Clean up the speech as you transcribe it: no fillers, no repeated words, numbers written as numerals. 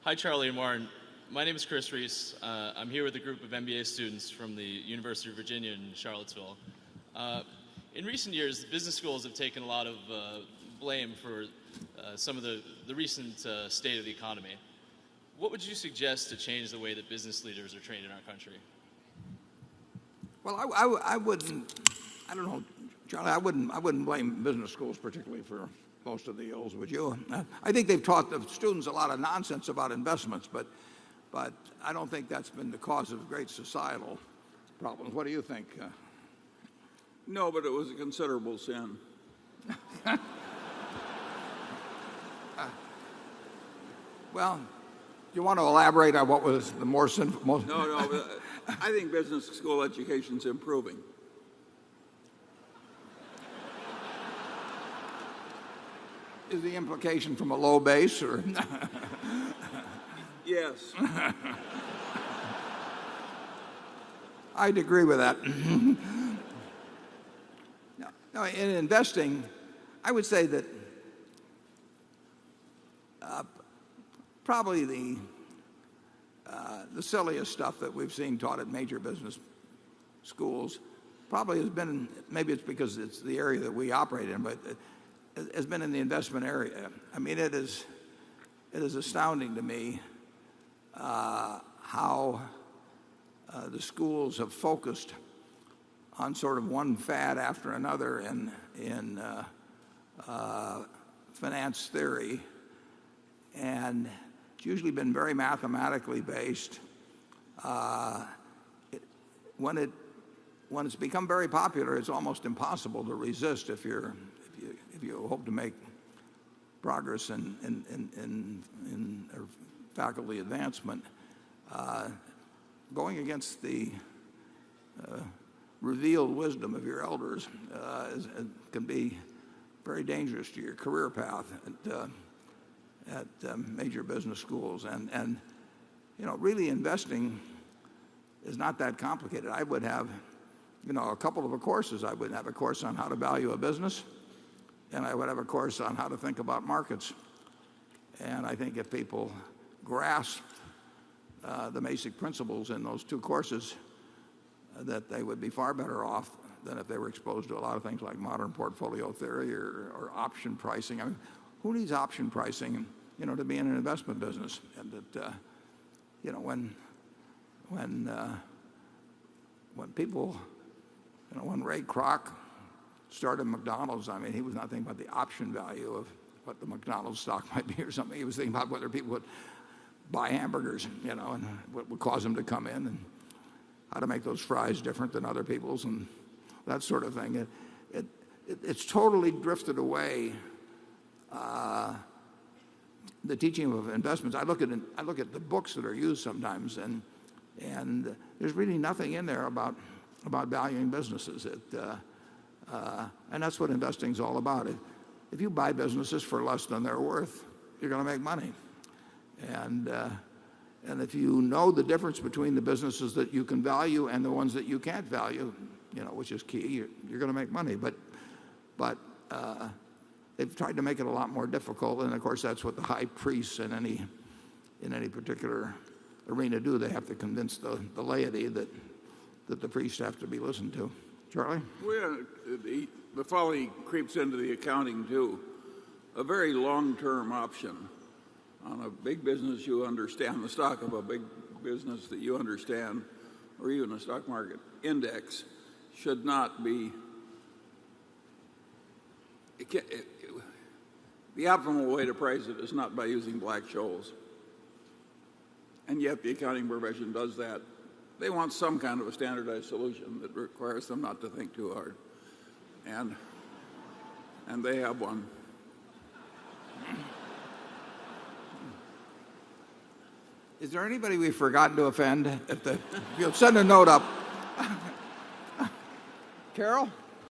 Hi, Charlie and Warren. My name is Chris Reese. I'm here with a group of MBA students from the University of Virginia in Charlottesville. In recent years, business schools have taken a lot of blame for some of the recent state of the economy. What would you suggest to change the way that business leaders are trained in our country? Well, I wouldn't. I don't know, Charlie. I wouldn't blame business schools particularly for most of the ills. Would you? I think they've taught the students a lot of nonsense about investments, but I don't think that's been the cause of great societal problems. What do you think? No, but it was a considerable sin. Well, do you want to elaborate on what was the more sinful? No, but I think business school education's improving. Is the implication from a low base, or? Yes. I'd agree with that. No, in investing, I would say that probably the silliest stuff that we've seen taught at major business schools probably has been, maybe it's because it's the area that we operate in, but it has been in the investment area. I mean, it is astounding to me how the schools have focused on sort of one fad after another in finance theory, and it's usually been very mathematically based. When it's become very popular, it's almost impossible to resist if you hope to make progress in faculty advancement. Going against the revealed wisdom of your elders can be very dangerous to your career path at major business schools. And really investing is not that complicated. I would have, a couple of courses. I would have a course on how to value a business, and I would have a course on how to think about markets. And I think if people grasp the basic principles in those two courses, that they would be far better off than if they were exposed to a lot of things like modern portfolio theory or option pricing. I mean, who needs option pricing, to be in an investment business? And that, when people, when Ray Kroc started McDonald's, I mean, he was not thinking about the option value of what the McDonald's stock might be or something. He was thinking about whether people would buy hamburgers, and what would cause them to come in, and how to make those fries different than other people's, and that sort of thing. It's totally drifted away. The teaching of investments. I look at the books that are used sometimes, and there's really nothing in there about valuing businesses. And that's what investing is all about. If you buy businesses for less than they're worth, you're going to make money. And if you know the difference between the businesses that you can value and the ones that you can't value, which is key, you're going to make money. But they've tried to make it a lot more difficult, and of course that's what the high priests in any particular arena do. They have to convince the laity that the priests have to be listened to. Charlie? Well, the folly creeps into the accounting too. A very long-term option on a big business you understand, the stock of a big business that you understand, or even a stock market index, should not be. The optimal way to price it is not by using Black-Scholes. And yet the accounting profession does that. They want some kind of a standardized solution that requires them not to think too hard. And they have one. Is there anybody we've forgotten to offend? If you'll send a note up. Carol?